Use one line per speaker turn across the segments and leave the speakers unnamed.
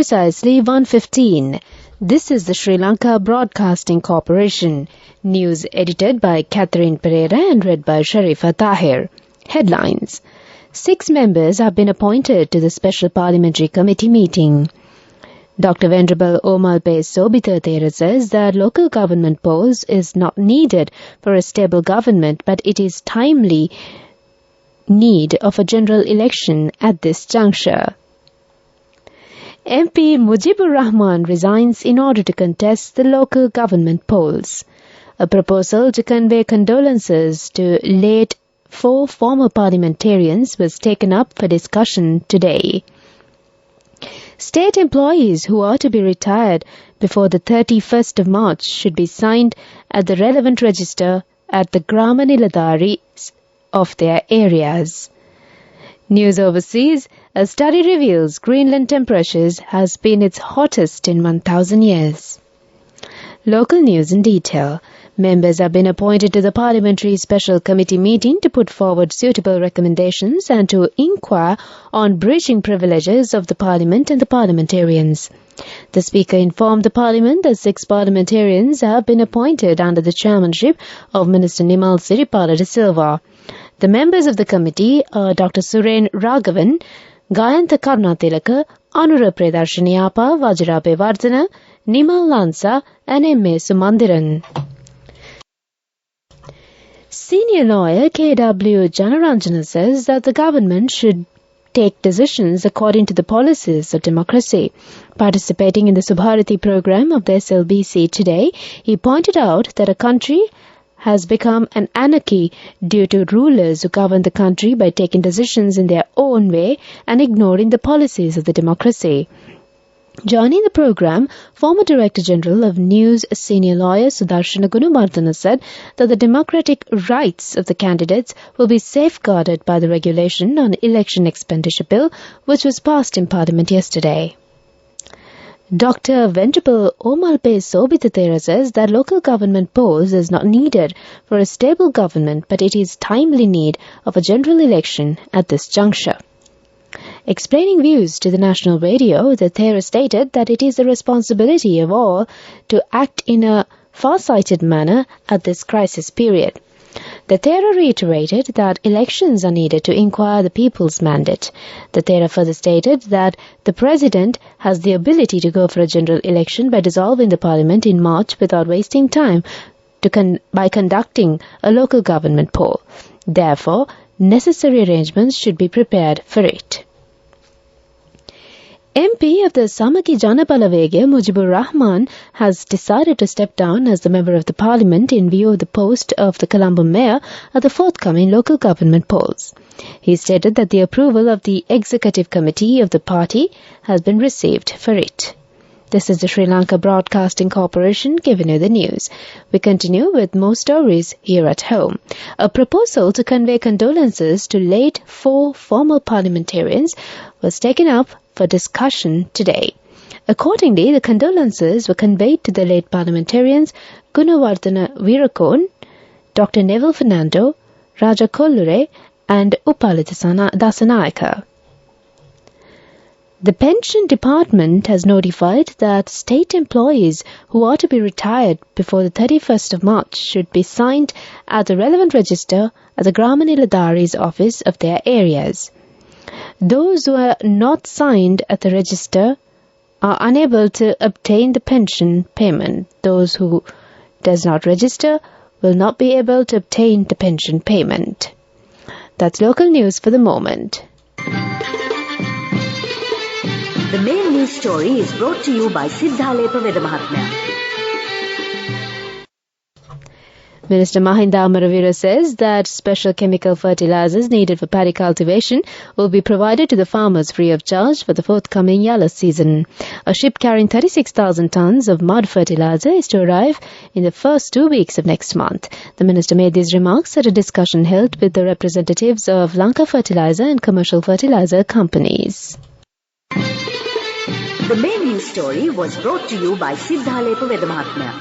precisely 1:15. This is the Sri Lanka Broadcasting Corporation. News edited by Catherine Pereira and read by Sharifa Tahir. Headlines. 6 members have been appointed to the Special Parliamentary Committee meeting. Dr. Venerable Omalpe Sobitha says that local government polls is not needed for a stable government, but it is timely need of a general election at this juncture. MP Mujibur Rahman resigns in order to contest the local government polls. A proposal to convey condolences to late 4 former parliamentarians was taken up for discussion today. State employees who are to be retired before the 31st of March should be signed at the relevant register at the Grama Niladaris of their areas. News overseas, a study reveals Greenland temperatures has been its hottest in 1,000 years. Local news in detail. Members have been appointed to the Parliamentary Special Committee meeting to put forward suitable recommendations and to inquire on breaching privileges of the Parliament and the parliamentarians. The Speaker informed the Parliament that 6 parliamentarians have been appointed under the chairmanship of Minister Nimal Siripala de Silva. The members of the committee are Dr. Suren Raghavan, Gayantha Karunatilaka, Anura Predarshiniapa, Vajrabe Vardhana, Nimal Lansa and M.A. Sumandiran. Senior lawyer K.W. Janaranjana says that the government should take decisions according to the policies of democracy. Participating in the Subharati program of the SLBC today, he pointed out that a country has become an anarchy due to rulers who govern the country by taking decisions in their own way and ignoring the policies of the democracy. Joining the program, former Director General of News senior lawyer Sudarshana Gunawardena said that the democratic rights of the candidates will be safeguarded by the regulation on election expenditure bill, which was passed in Parliament yesterday. Dr. Venerable Omalpe Sobitha says that local government polls is not needed for a stable government, but it is timely need of a general election at this juncture. Explaining views to the national radio, the Thera stated that it is the responsibility of all to act in a far-sighted manner at this crisis period. The Thera reiterated that elections are needed to inquire the people's mandate. The Thera further stated that the President has the ability to go for a general election by dissolving the Parliament in March without wasting time by conducting a local government poll. Therefore, necessary arrangements should be prepared for it. MP of the Samaki Janabalavege Mujibur Rahman has decided to step down as the Member of the Parliament in view of the post of the Colombo Mayor at the forthcoming local government polls. He stated that the approval of the Executive Committee of the party has been received for it. This is the Sri Lanka Broadcasting Corporation giving you the news. We continue with more stories here at home. A proposal to convey condolences to late 4 former parliamentarians was taken up for discussion today. Accordingly, the condolences were conveyed to the late parliamentarians Gunawardena Veerakone, Dr. Neville Fernando, Raja Kollure and Upalita Dasanayaka. The Pension Department has notified that state employees who are to be retired before the 31st of March should be signed at the relevant register at the Grama Niladaris office of their areas. Those who are not signed at the register are unable to obtain the pension payment. Those who does not register will not be able to obtain the pension payment. That's local news for the moment.
The main news story is brought to you by Siddhalepa Vedamahatmya.
Minister Mahinda Amaravira says that special chemical fertilizers needed for paddy cultivation will be provided to the farmers free of charge for the forthcoming Yalla season. A ship carrying 36,000 tons of mud fertilizer is to arrive in the first 2 weeks of next month. The minister made these remarks at a discussion held with the representatives of Lanka Fertilizer and commercial fertilizer companies.
The main news story was brought to you by Siddhalepa Vedamahatmya.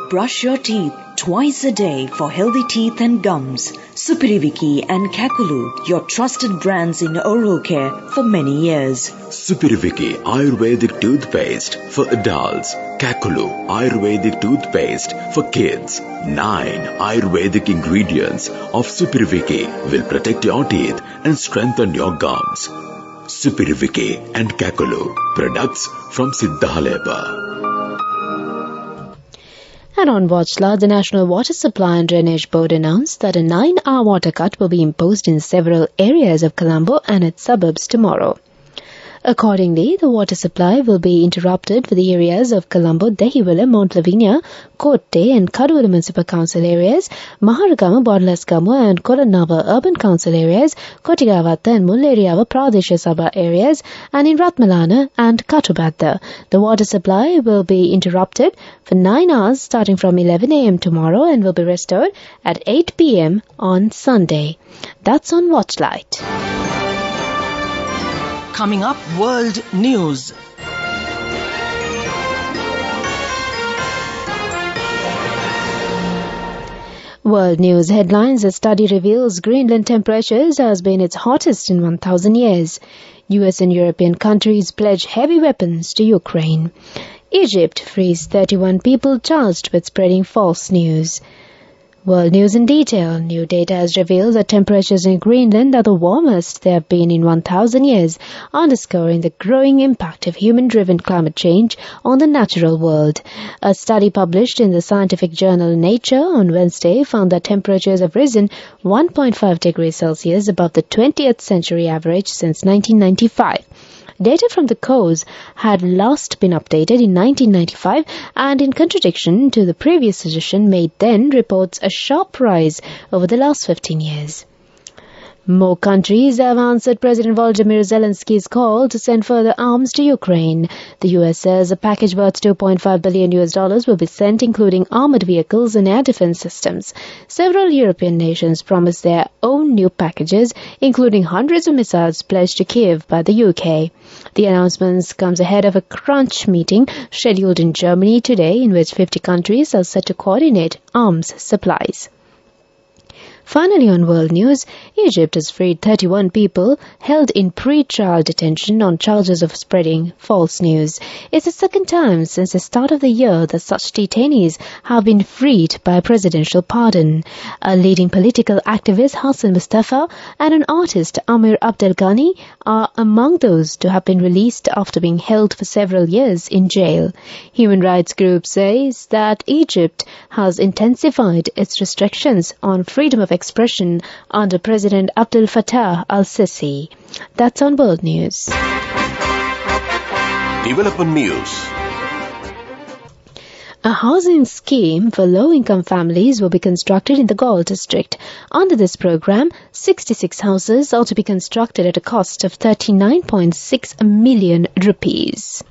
Brush your teeth twice a day for healthy teeth and gums. Supiriviki and Kakulu, your trusted brands in oral care for many years.
Supiriviki Ayurvedic toothpaste for adults. Kakulu Ayurvedic toothpaste for kids. 9 Ayurvedic ingredients of Supiriviki will protect your teeth and strengthen your gums. Supiriviki and Kakulu, products from Siddhalepa.
And on Watchla, the National Water Supply and Drainage Board announced that a 9-hour water cut will be imposed in several areas of Colombo and its suburbs tomorrow. Accordingly, the water supply will be interrupted for the areas of Colombo, Dehiwala, Mount Lavinia, Kotte and Kadwala Municipal Council areas, Maharagama, Bodlaskama and Kolanava Urban Council areas, Kotigavatta and Mulleriava Pradesha Sabha areas, and in Ratmalana and Katubatta. The water supply will be interrupted for 9 hours starting from 11 a.m. tomorrow and will be restored at 8 p.m. on Sunday. That's on Watchlight.
Coming up, World News.
World News headlines: a study reveals Greenland temperatures has been its hottest in 1,000 years. US and European countries pledge heavy weapons to Ukraine. Egypt frees 31 people charged with spreading false news. World News in detail. New data has revealed that temperatures in Greenland are the warmest they have been in 1,000 years, underscoring the growing impact of human-driven climate change on the natural world. A study published in the scientific journal Nature on Wednesday found that temperatures have risen 1.5 degrees Celsius above the 20th century average since 1995. Data from the COES had last been updated in 1995 and, in contradiction to the previous suggestion made then, reports a sharp rise over the last 15 years. More countries have answered President Volodymyr Zelensky's call to send further arms to Ukraine. The US says a package worth $2.5 billion will be sent, including armored vehicles and air defense systems. Several European nations promised their own new packages, including hundreds of missiles pledged to Kiev by the UK. The announcement comes ahead of a crunch meeting scheduled in Germany today, in which 50 countries are set to coordinate arms supplies. Finally, on World News, Egypt has freed 31 people held in pre-trial detention on charges of spreading false news. It's the second time since the start of the year that such detainees have been freed by a presidential pardon. A leading political activist, Hassan Mustafa, and an artist, Amir Abdelghani, are among those to have been released after being held for several years in jail. Human rights group says that Egypt has intensified its restrictions on freedom of expression under President Abdel Fattah al-Sisi. That's on World News.
Development News.
A housing scheme for low-income families will be constructed in the Galle district. Under this program, 66 houses are to be constructed at a cost of 39.6 million rupees.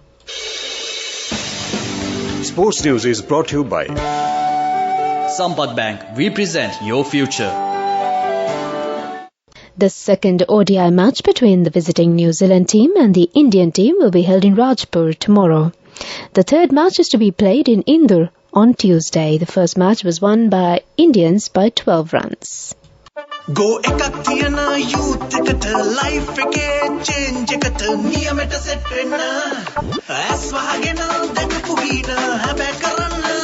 Sports News is brought to you by
Sampath Bank. We present your future.
The second ODI match between the visiting New Zealand team and the Indian team will be held in Rajpur tomorrow. The third match is to be played in Indur on Tuesday. The first match was won by Indians by 12 runs.
Go ekakthiyana youth ekata life eke change ekata niyameta setna aswagena dekupugina habekarana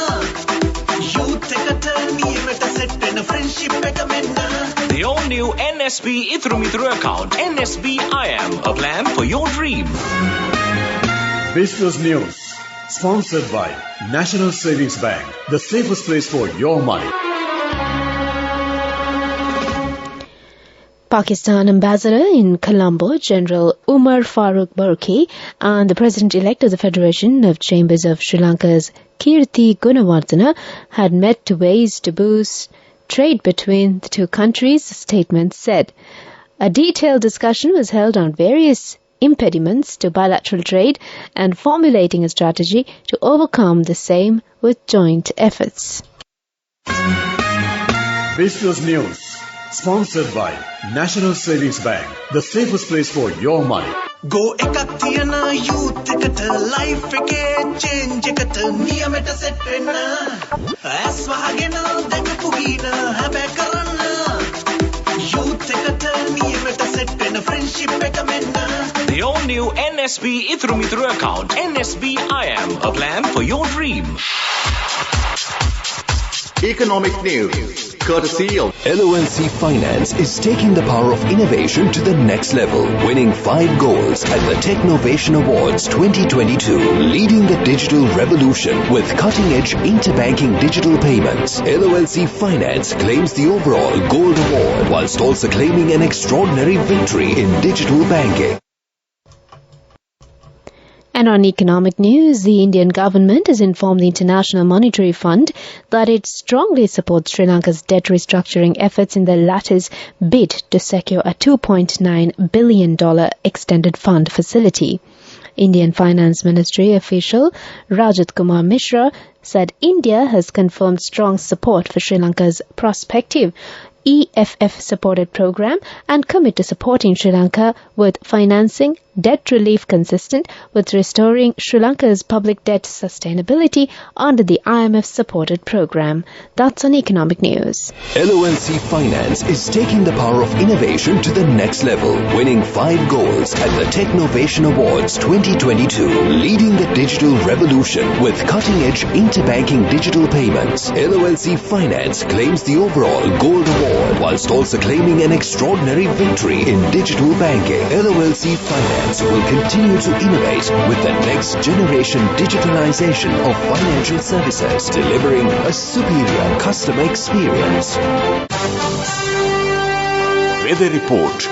youth ekata niyameta setna friendship ekamenna.
The all-new NSB Ithru account, NSB IAM, a plan for your dream.
Business News, sponsored by National Savings Bank, the safest place for your money.
Pakistan ambassador in Colombo, General Umar Farooq Burki, and the president-elect of the Federation of Chambers of Sri Lanka's Kirti Gunawardena had met to ways to boost trade between the two countries, the statement said. A detailed discussion was held on various impediments to bilateral trade and formulating a strategy to overcome the same with joint efforts.
Business News, sponsored by National Savings Bank, the safest place for your money.
Go එකක් තියන youth එකට life එකේ change එකට නියමෙට set වෙන්න ඇස් වහගෙන දැකපු ගින හැබැයි කරන්න youth එකට නියමෙට set වෙන friendship එක මෙන්න
The all-new NSB Ithru Mithru account. NSB IM, a plan for your dream.
Economic news, courtesy of
LOLC Finance is taking the power of innovation to the next level, winning 5 goals at the Technovation Awards 2022, leading the digital revolution with cutting-edge interbanking digital payments. LOLC Finance claims the overall Gold Award whilst also claiming an extraordinary victory in digital banking.
And on economic news, the Indian government has informed the International Monetary Fund that it strongly supports Sri Lanka's debt restructuring efforts in the latter's bid to secure a $2.9 billion extended fund facility. Indian Finance Ministry official Rajat Kumar Mishra said India has confirmed strong support for Sri Lanka's prospective EFF-supported program and commit to supporting Sri Lanka with financing debt relief consistent with restoring Sri Lanka's public debt sustainability under the IMF-supported program. That's on economic news.
LOLC Finance is taking the power of innovation to the next level, winning 5 goals at the Technovation Awards 2022, leading the digital revolution with cutting-edge interbanking digital payments. LOLC Finance claims the overall Gold Award whilst also claiming an extraordinary victory in digital banking. LOLC Finance will continue to innovate with the next generation digitalization of financial services, delivering a superior customer experience.
Weather report.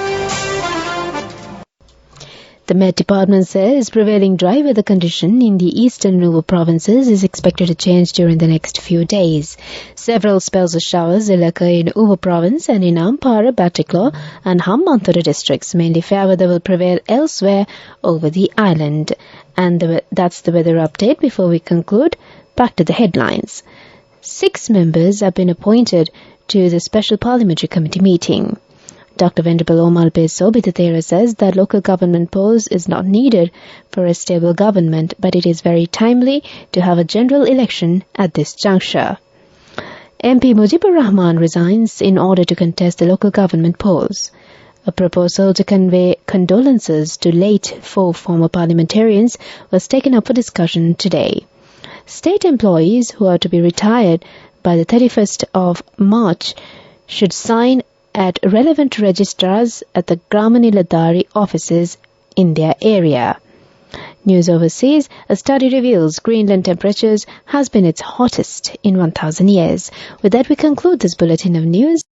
The Met Department says prevailing dry weather condition in the eastern Nubu provinces is expected to change during the next few days. Several spells of showers will occur in Uva province and in Ampara, Batticlaw and Hambantota districts. Mainly fair weather will prevail elsewhere over the island. And that's the weather update. Before we conclude, back to the headlines. 6 members have been appointed to the Special Parliamentary Committee meeting. Dr. Venerable Omal Peso Bitathera says that local government polls is not needed for a stable government, but it is very timely to have a general election at this juncture. MP Mujibur Rahman resigns in order to contest the local government polls. A proposal to convey condolences to late 4 former parliamentarians was taken up for discussion today. State employees who are to be retired by the 31st of March should sign at relevant registrars at the Gramaniladari offices in their area. News overseas, a study reveals Greenland temperatures has been its hottest in 1,000 years. With that, we conclude this bulletin of news.